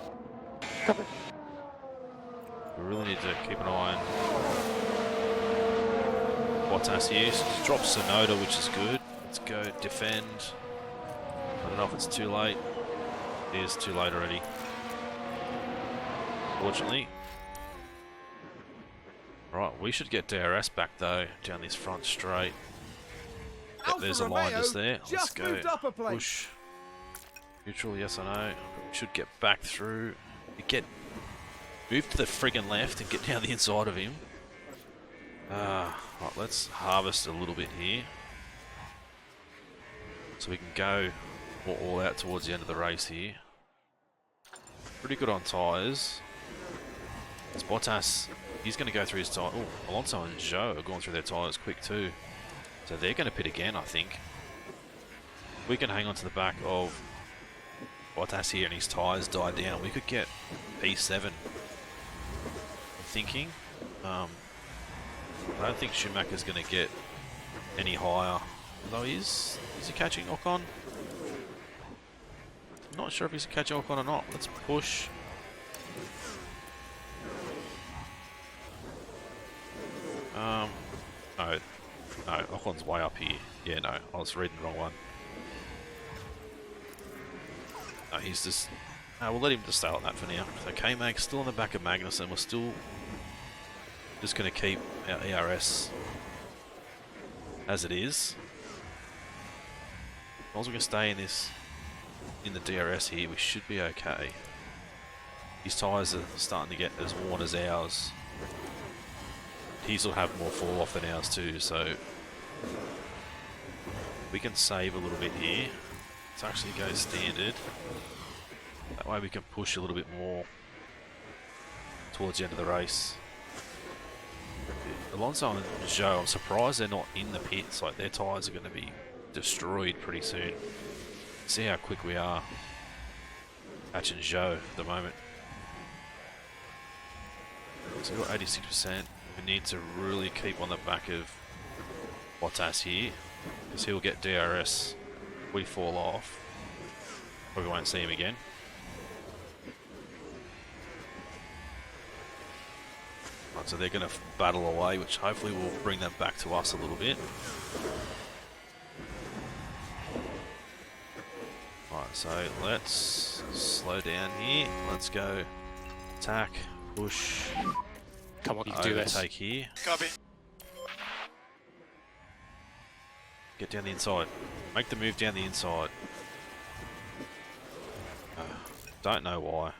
Cover. We really need to keep an eye on Bottas here. Just drop Sonoda, which is good. Let's go defend. I don't know if it's too late. It is too late already. Fortunately. Right, we should get DRS back though, down this front straight. Yep, there's a line just there. Let's go. Push. Neutral, yes or no. We should get back through. Move to the friggin' left and get down the inside of him. Right, let's harvest a little bit here. So we can go all out towards the end of the race here. Pretty good on tyres. It's Bottas. He's going to go through his tyre. Oh, Alonso and Zhou are going through their tyres quick too. So they're going to pit again, I think. We can hang on to the back of Bottas here and his tyres die down. We could get P7. I'm thinking. I don't think Schumacher's going to get any higher. Although is he catching Ocon? I'm not sure if he's catching Ocon or not. Let's push. No, Ocon's way up here. Yeah, no, I was reading the wrong one. No, he's just... No, we'll let him just stay on that for now. So K-Mag's still on the back of Magnussen. We're still just going to keep our ERS as it is. As long as we can stay in the DRS here, we should be okay. His tyres are starting to get as worn as ours. His will have more fall off than ours too, so we can save a little bit here. Let's actually go standard. That way we can push a little bit more towards the end of the race. Alonso and Zhou, I'm surprised they're not in the pits. Like, their tyres are going to be destroyed pretty soon. See how quick we are catching Zhou at the moment. So we've got 86%. We need to really keep on the back of Bottas here, because he'll get DRS. We fall off. Probably won't see him again. Right, so they're going to battle away, which hopefully will bring them back to us a little bit. Right, so let's slow down here. Let's go attack, push. Come on, you can do this. Overtake here. Copy. Get down the inside. Make the move down the inside. Don't know why.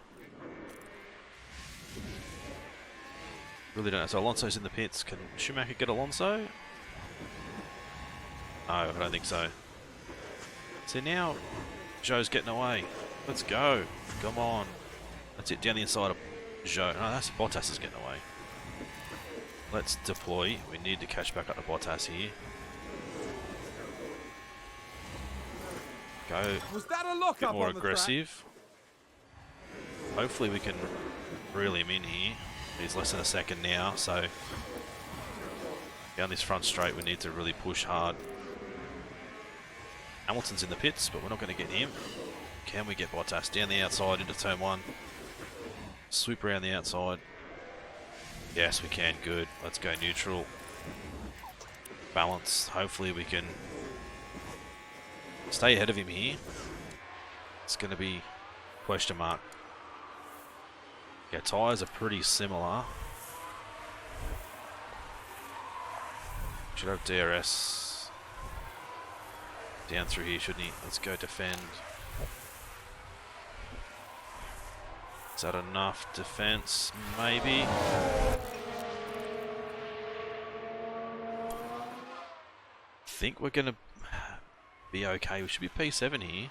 Really don't know. So Alonso's in the pits. Can Schumacher get Alonso? No, I don't think so. So now Zhou's getting away. Let's go. Come on. That's it. Down the inside of Zhou. No, that's Bottas is getting away. Let's deploy. We need to catch back up to Bottas here. Go. Was that a lock Get up more on the aggressive. Hopefully we can reel him in here. He's less than a second now, so down this front straight we need to really push hard. Hamilton's in the pits, but we're not going to get him. Can we get Bottas down the outside into turn one? Swoop around the outside. Yes, we can. Good. Let's go neutral. Balance. Hopefully we can stay ahead of him here. It's going to be question mark. Yeah, tyres are pretty similar. Should have DRS down through here, shouldn't he? Let's go defend. Is that enough defense? Maybe. I think we're going to be okay. We should be P7 here.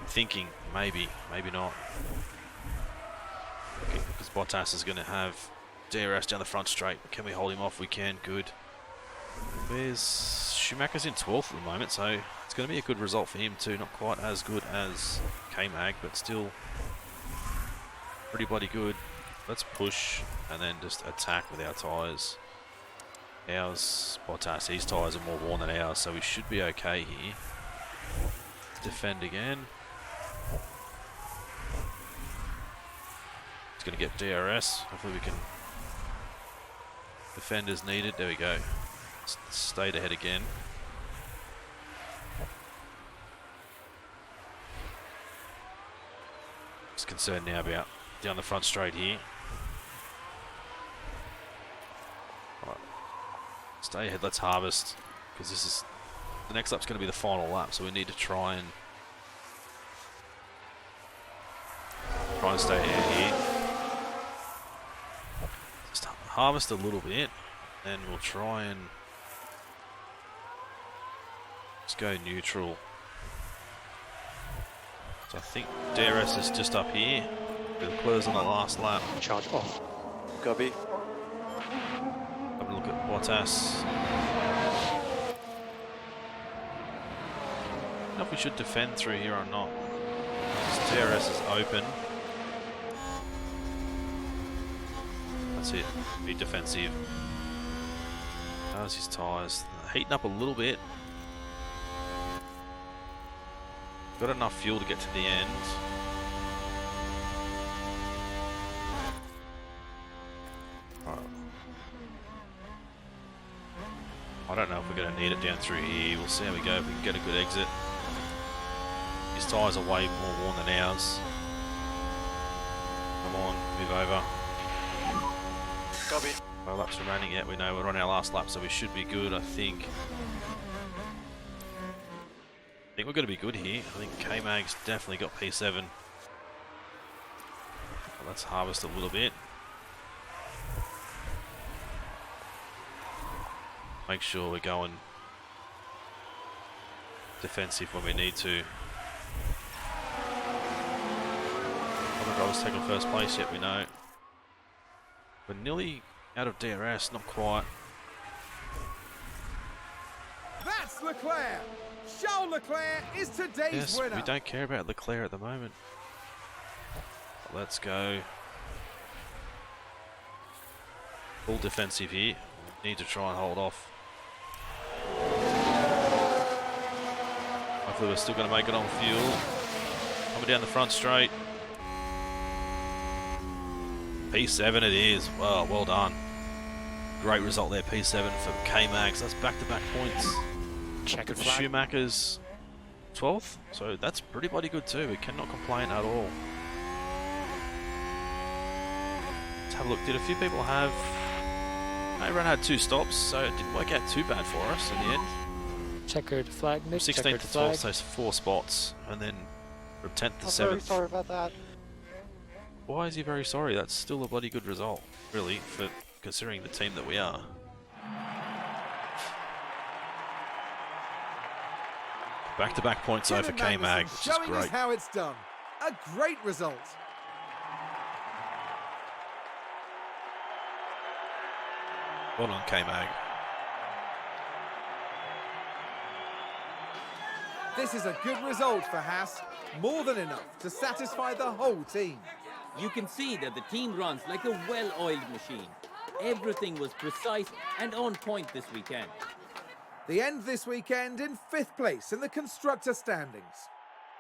I'm thinking maybe, maybe not. Okay, because Bottas is going to have DRS down the front straight. Can we hold him off? We can. Good. Where's Schumacher's in 12th at the moment, so it's going to be a good result for him too. Not quite as good as K-Mag, but still pretty bloody good. Let's push and then just attack with our tyres. Ours, Bottas, his tyres are more worn than ours, so we should be okay here. Defend again. It's going to get DRS. Hopefully we can defend as needed. There we go. Stayed ahead again. Just concerned now about down the front straight here. Right. Stay ahead, let's harvest, because this is the next lap's going to be the final lap, so we need to try and stay ahead here. Just harvest a little bit, and we'll try and just go neutral. So I think DRS is just up here. We'll close on the last lap. Charge off. Copy. Have a look at Bottas. I don't know if we should defend through here or not. This DRS is open. That's it. Be defensive. How's his tyres? Heating up a little bit. Got enough fuel to get to the end. I don't know if we're going to need it down through here. We'll see how we go if we can get a good exit. His tyres are way more worn than ours. Come on, move over. Copy. Our laps remaining yet. We know we're on our last lap, so we should be good, I think. I think we're going to be good here. I think K-Mag's definitely got P7. Well, let's harvest a little bit. Make sure we're going defensive when we need to. Other drivers taking first place yet, we know. We're nearly out of DRS, not quite. That's Leclerc. Charles Leclerc is today's winner. We don't care about Leclerc at the moment. Let's go. Full defensive here. We need to try and hold off. Hopefully we're still going to make it on fuel. Coming down the front straight. P7 it is. Wow, well done. Great result there, P7 for K-Mags. That's back-to-back points. Checkered flag. Schumacher's 12th, so that's pretty bloody good too. We cannot complain at all. Let's have a look. Did a few people have... Everyone had 2 stops, so it didn't work out too bad for us in the end. Checkered flag, Nick. 16th Checkered to 12th, flag. so 4 spots, and then from 10th to I'm 7th. very sorry about that. Why is he very sorry? That's still a bloody good result, really, for considering the team that we are. Back-to-back points over K-Mag, which is showing us great. how it's done. A great result. Well done, K-Mag. This is a good result for Haas. More than enough to satisfy the whole team. You can see that the team runs like a well-oiled machine. Everything was precise and on point this weekend. The end this weekend in 5th place in the constructor standings.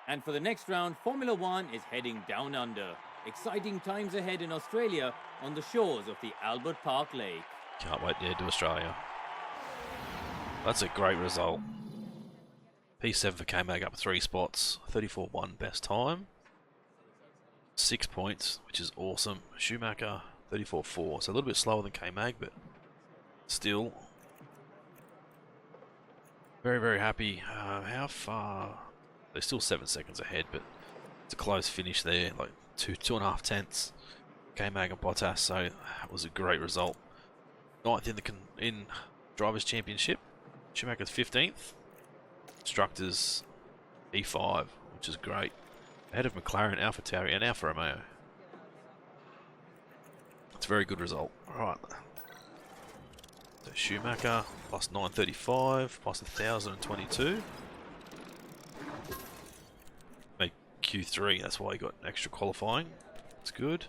And for the next round, Formula One is heading down under. Exciting times ahead in Australia on the shores of the Albert Park Lake. Can't wait to head to Australia. That's a great result. P7 for K-Mag up 3 spots. 34.1 best time. 6 points, which is awesome. Schumacher 34.4, so a little bit slower than K-Mag, but still very, very happy. How far? They're still 7 seconds ahead, but it's a close finish there, like 2.5 tenths. K-Mag and Bottas, so that was a great result. 9th in Drivers' Championship. Schumacher's 15th. Constructors E5, which is great. Ahead of McLaren, AlphaTauri, and Alfa Romeo. It's a very good result. Alright. So Schumacher plus 935, plus 1022. Made Q3, that's why he got extra qualifying. It's good.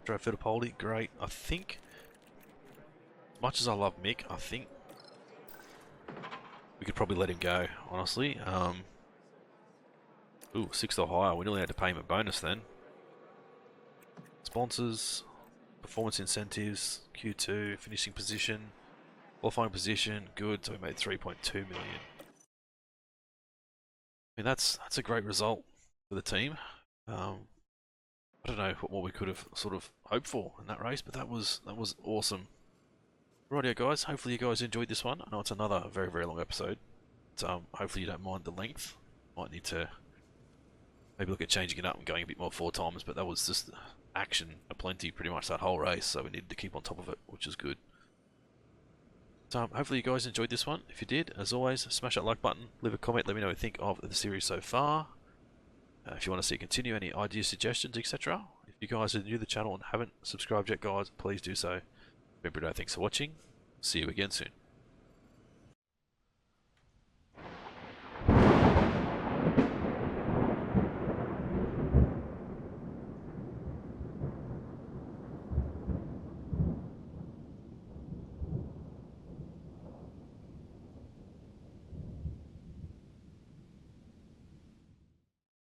Joe Fittipaldi, great. I think much as I love Mick, I think we could probably let him go, honestly. Ooh, 6th or higher. We nearly had to pay him a bonus then. Sponsors, performance incentives, Q2, finishing position, qualifying position, good. So we made 3.2 million. I mean, that's a great result for the team. I don't know what we could have sort of hoped for in that race, but that was awesome. Rightio, guys. Hopefully you guys enjoyed this one. I know it's another very, very long episode. But, hopefully you don't mind the length. Might need to maybe look at changing it up and going a bit more 4 times, but that was just action aplenty pretty much that whole race, so we needed to keep on top of it, which is good. So hopefully you guys enjoyed this one. If you did, as always, smash that like button, leave a comment, let me know what you think of the series so far. If you want to see it continue, any ideas, suggestions, etc. If you guys are new to the channel and haven't subscribed yet, guys, please do so. Been Britto, thanks for watching. See you again soon.